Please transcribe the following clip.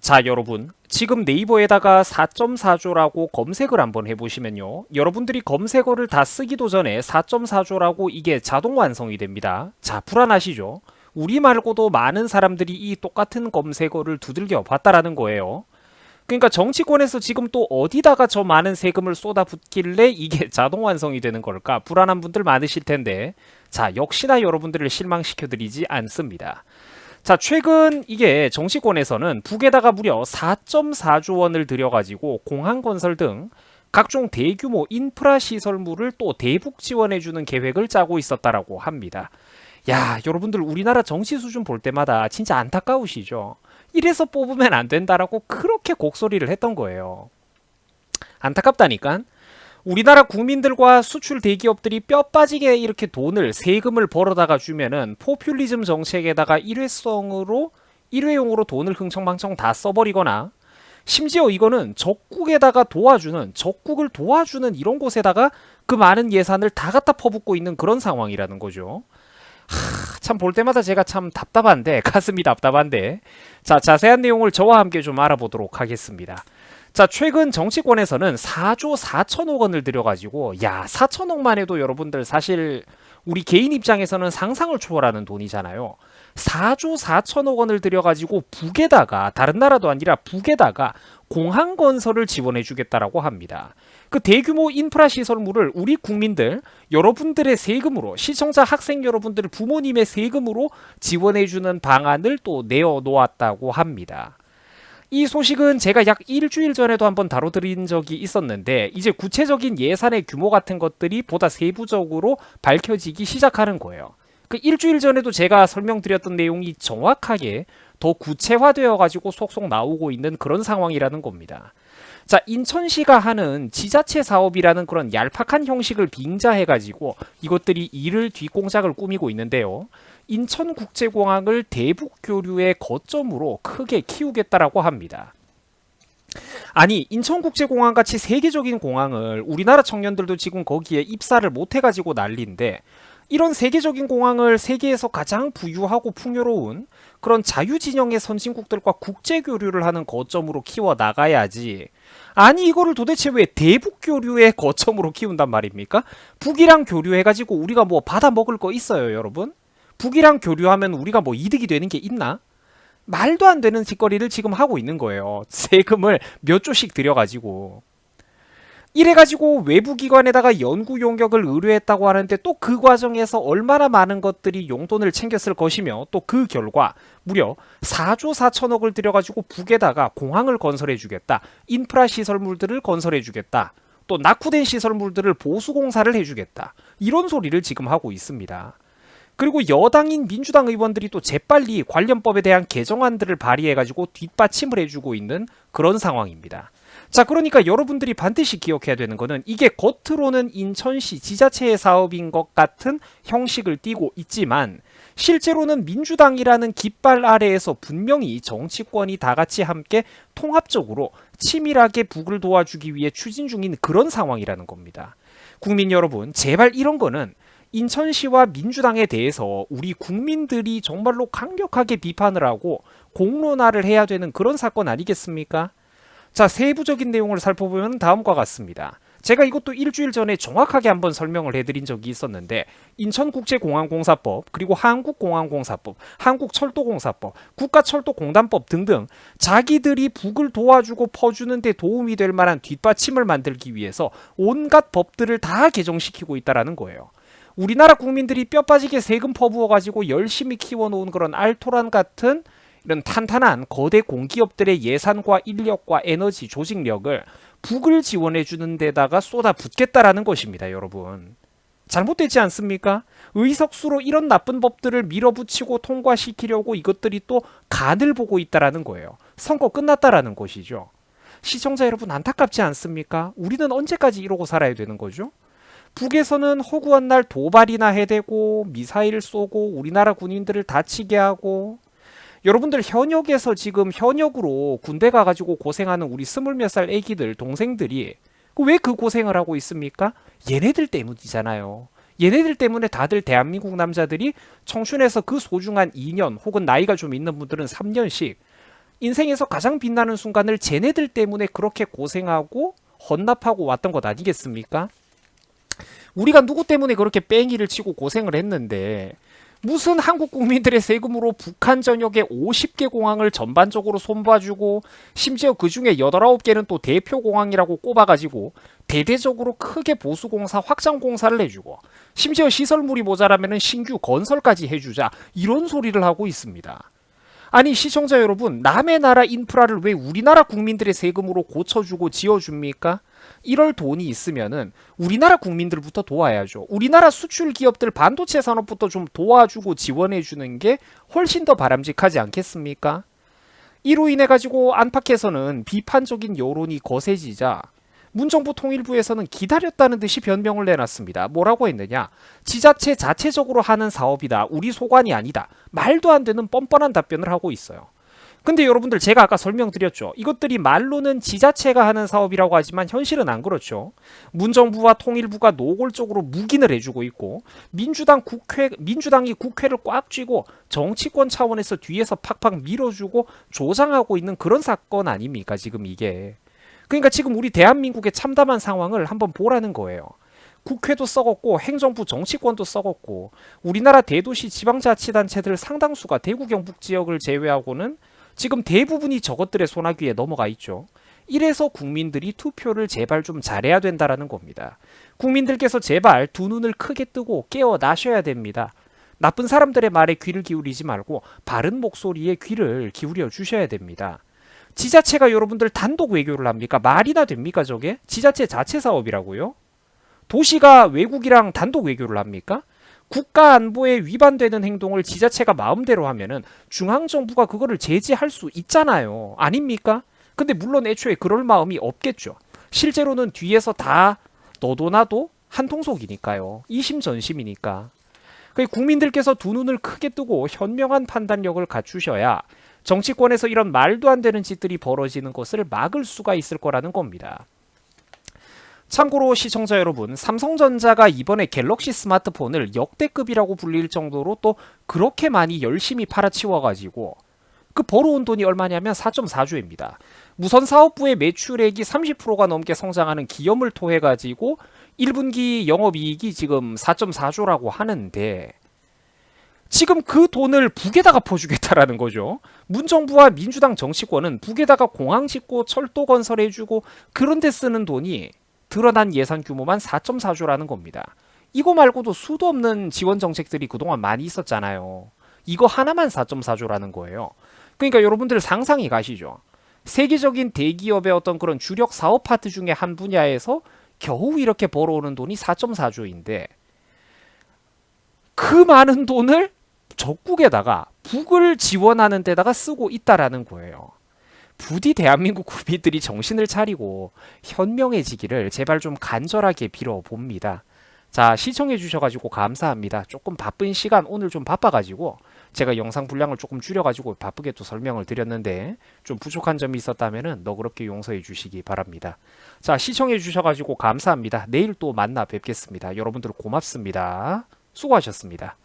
자, 여러분, 지금 네이버에다가 4.4조라고 검색을 한번 해보시면요, 여러분들이 검색어를 다 쓰기도 전에 4.4조라고 이게 자동 완성이 됩니다. 자, 불안하시죠? 우리 말고도 많은 사람들이 이 똑같은 검색어를 두들겨 봤다라는 거예요. 그러니까 정치권에서 지금 또 어디다가 저 많은 세금을 쏟아붓길래 이게 자동 완성이 되는 걸까? 불안한 분들 많으실 텐데, 자, 역시나 여러분들을 실망시켜드리지 않습니다. 자, 최근 이게 정치권에서는 북에다가 무려 4.4조 원을 들여가지고 공항건설 등 각종 대규모 인프라 시설물을 또 대북 지원해주는 계획을 짜고 있었다라고 합니다. 야, 여러분들 우리나라 정치 수준 볼 때마다 진짜 안타까우시죠? 이래서 뽑으면 안 된다라고 그렇게 곡소리를 했던 거예요. 안타깝다니까. 우리나라 국민들과 수출 대기업들이 뼈 빠지게 이렇게 돈을 세금을 벌어다가 주면은 포퓰리즘 정책에다가 일회용으로 돈을 흥청망청 다 써버리거나, 심지어 이거는 적국을 도와주는 이런 곳에다가 그 많은 예산을 다 갖다 퍼붓고 있는 그런 상황이라는 거죠. 참 볼 때마다 제가 참 답답한데, 가슴이 답답한데, 자, 자세한 내용을 저와 함께 좀 알아보도록 하겠습니다. 자, 최근 정치권에서는 4조 4천억 원을 들여가지고, 야, 4천억만 해도 여러분들 사실 우리 개인 입장에서는 상상을 초월하는 돈이잖아요. 4조 4천억 원을 들여가지고 북에다가, 다른 나라도 아니라 북에다가 공항 건설을 지원해 주겠다라고 합니다. 그 대규모 인프라 시설물을 우리 국민들, 여러분들의 세금으로, 시청자 학생 여러분들 부모님의 세금으로 지원해 주는 방안을 또 내어 놓았다고 합니다. 이 소식은 제가 약 일주일 전에도 한번 다뤄드린 적이 있었는데, 이제 구체적인 예산의 규모 같은 것들이 보다 세부적으로 밝혀지기 시작하는 거예요. 그 일주일 전에도 제가 설명드렸던 내용이 정확하게 더 구체화되어 가지고 속속 나오고 있는 그런 상황이라는 겁니다. 자, 인천시가 하는 지자체 사업이라는 그런 얄팍한 형식을 빙자해 가지고 이것들이 일을 뒷공작을 꾸미고 있는데요. 인천국제공항을 대북교류의 거점으로 크게 키우겠다라고 합니다. 아니, 인천국제공항 같이 세계적인 공항을 우리나라 청년들도 지금 거기에 입사를 못 해가지고 난리인데, 이런 세계적인 공항을 세계에서 가장 부유하고 풍요로운 그런 자유진영의 선진국들과 국제교류를 하는 거점으로 키워 나가야지. 아니, 이거를 도대체 왜 대북교류의 거점으로 키운단 말입니까? 북이랑 교류해가지고 우리가 뭐 받아 먹을 거 있어요, 여러분? 북이랑 교류하면 우리가 뭐 이득이 되는 게 있나? 말도 안 되는 짓거리를 지금 하고 있는 거예요. 세금을 몇 조씩 들여가지고. 이래가지고 외부기관에다가 연구 용역을 의뢰했다고 하는데, 또 그 과정에서 얼마나 많은 것들이 용돈을 챙겼을 것이며, 또 그 결과 무려 4조 4천억을 들여가지고 북에다가 공항을 건설해주겠다, 인프라 시설물들을 건설해주겠다, 또 낙후된 시설물들을 보수공사를 해주겠다, 이런 소리를 지금 하고 있습니다. 그리고 여당인 민주당 의원들이 또 재빨리 관련법에 대한 개정안들을 발의해가지고 뒷받침을 해주고 있는 그런 상황입니다. 자, 그러니까 여러분들이 반드시 기억해야 되는 거는, 이게 겉으로는 인천시 지자체의 사업인 것 같은 형식을 띠고 있지만, 실제로는 민주당이라는 깃발 아래에서 분명히 정치권이 다 같이 함께 통합적으로 치밀하게 북을 도와주기 위해 추진 중인 그런 상황이라는 겁니다. 국민 여러분, 제발 이런 거는 인천시와 민주당에 대해서 우리 국민들이 정말로 강력하게 비판을 하고 공론화를 해야 되는 그런 사건 아니겠습니까? 자, 세부적인 내용을 살펴보면 다음과 같습니다. 제가 이것도 일주일 전에 정확하게 한번 설명을 해드린 적이 있었는데, 인천국제공항공사법, 그리고 한국공항공사법, 한국철도공사법, 국가철도공단법 등등 자기들이 북을 도와주고 퍼주는 데 도움이 될 만한 뒷받침을 만들기 위해서 온갖 법들을 다 개정시키고 있다는 거예요. 우리나라 국민들이 뼈 빠지게 세금 퍼부어가지고 열심히 키워놓은 그런 알토란 같은 이런 탄탄한 거대 공기업들의 예산과 인력과 에너지, 조직력을 북을 지원해주는 데다가 쏟아붓겠다라는 것입니다, 여러분. 잘못되지 않습니까? 의석수로 이런 나쁜 법들을 밀어붙이고 통과시키려고 이것들이 또 간을 보고 있다라는 거예요. 선거 끝났다라는 것이죠. 시청자 여러분, 안타깝지 않습니까? 우리는 언제까지 이러고 살아야 되는 거죠? 북에서는 허구한 날 도발이나 해대고 미사일 쏘고 우리나라 군인들을 다치게 하고, 여러분들 현역에서 지금 현역으로 군대 가가지고 고생하는 우리 스물 몇 살 애기들, 동생들이 왜 그 고생을 하고 있습니까? 얘네들 때문이잖아요. 얘네들 때문에 다들 대한민국 남자들이 청춘에서 그 소중한 2년 혹은 나이가 좀 있는 분들은 3년씩 인생에서 가장 빛나는 순간을 쟤네들 때문에 그렇게 고생하고 헌납하고 왔던 것 아니겠습니까? 우리가 누구 때문에 그렇게 뺑이를 치고 고생을 했는데 무슨 한국 국민들의 세금으로 북한 전역에 50개 공항을 전반적으로 손봐주고 심지어 그 중에 8, 9개는 또 대표 공항이라고 꼽아가지고 대대적으로 크게 보수공사 확장 공사를 해주고 심지어 시설물이 모자라면 신규 건설까지 해주자 이런 소리를 하고 있습니다. 아니 시청자 여러분, 남의 나라 인프라를 왜 우리나라 국민들의 세금으로 고쳐주고 지어줍니까? 이럴 돈이 있으면은 우리나라 국민들부터 도와야죠. 우리나라 수출 기업들 반도체 산업부터 좀 도와주고 지원해주는 게 훨씬 더 바람직하지 않겠습니까? 이로 인해 가지고 안팎에서는 비판적인 여론이 거세지자 문정부 통일부에서는 기다렸다는 듯이 변명을 내놨습니다. 뭐라고 했느냐? 지자체 자체적으로 하는 사업이다. 우리 소관이 아니다. 말도 안 되는 뻔뻔한 답변을 하고 있어요. 근데 여러분들 제가 아까 설명드렸죠. 이것들이 말로는 지자체가 하는 사업이라고 하지만 현실은 안 그렇죠. 문정부와 통일부가 노골적으로 묵인을 해주고 있고 민주당이 국회를 꽉 쥐고 정치권 차원에서 뒤에서 팍팍 밀어주고 조장하고 있는 그런 사건 아닙니까 지금 이게. 그러니까 지금 우리 대한민국의 참담한 상황을 한번 보라는 거예요. 국회도 썩었고 행정부 정치권도 썩었고 우리나라 대도시 지방자치단체들 상당수가 대구 경북 지역을 제외하고는 지금 대부분이 저것들의 소나귀에 넘어가 있죠. 이래서 국민들이 투표를 제발 좀 잘해야 된다라는 겁니다. 국민들께서 제발 두 눈을 크게 뜨고 깨어나셔야 됩니다. 나쁜 사람들의 말에 귀를 기울이지 말고 바른 목소리에 귀를 기울여 주셔야 됩니다. 지자체가 여러분들 단독 외교를 합니까? 말이나 됩니까 저게? 지자체 자체 사업이라고요? 도시가 외국이랑 단독 외교를 합니까? 국가 안보에 위반되는 행동을 지자체가 마음대로 하면은 중앙정부가 그거를 제지할 수 있잖아요. 아닙니까? 근데 물론 애초에 그럴 마음이 없겠죠. 실제로는 뒤에서 다 너도 나도 한통속이니까요. 이심전심이니까. 국민들께서 두 눈을 크게 뜨고 현명한 판단력을 갖추셔야 정치권에서 이런 말도 안 되는 짓들이 벌어지는 것을 막을 수가 있을 거라는 겁니다. 참고로 시청자 여러분, 삼성전자가 이번에 갤럭시 스마트폰을 역대급이라고 불릴 정도로 또 그렇게 많이 열심히 팔아치워가지고 그 벌어온 돈이 얼마냐면 4.4조입니다. 무선 사업부의 매출액이 30%가 넘게 성장하는 기염을 토해가지고 1분기 영업이익이 지금 4.4조라고 하는데 지금 그 돈을 북에다가 퍼주겠다라는 거죠. 문정부와 민주당 정치권은 북에다가 공항 짓고 철도 건설해주고 그런 데 쓰는 돈이 드러난 예산 규모만 4.4조라는 겁니다. 이거 말고도 수도 없는 지원 정책들이 그동안 많이 있었잖아요. 이거 하나만 4.4조라는 거예요. 그러니까 여러분들 상상이 가시죠. 세계적인 대기업의 어떤 그런 주력 사업 파트 중에 한 분야에서 겨우 이렇게 벌어오는 돈이 4.4조인데 그 많은 돈을 적국에다가 북을 지원하는 데다가 쓰고 있다라는 거예요. 부디 대한민국 국민들이 정신을 차리고 현명해지기를 제발 좀 간절하게 빌어봅니다. 자, 시청해 주셔가지고 감사합니다. 조금 바쁜 시간 오늘 좀 바빠가지고 제가 영상 분량을 조금 줄여가지고 바쁘게 또 설명을 드렸는데 좀 부족한 점이 있었다면 너그럽게 용서해 주시기 바랍니다. 자, 시청해 주셔가지고 감사합니다. 내일 또 만나 뵙겠습니다. 여러분들 고맙습니다. 수고하셨습니다.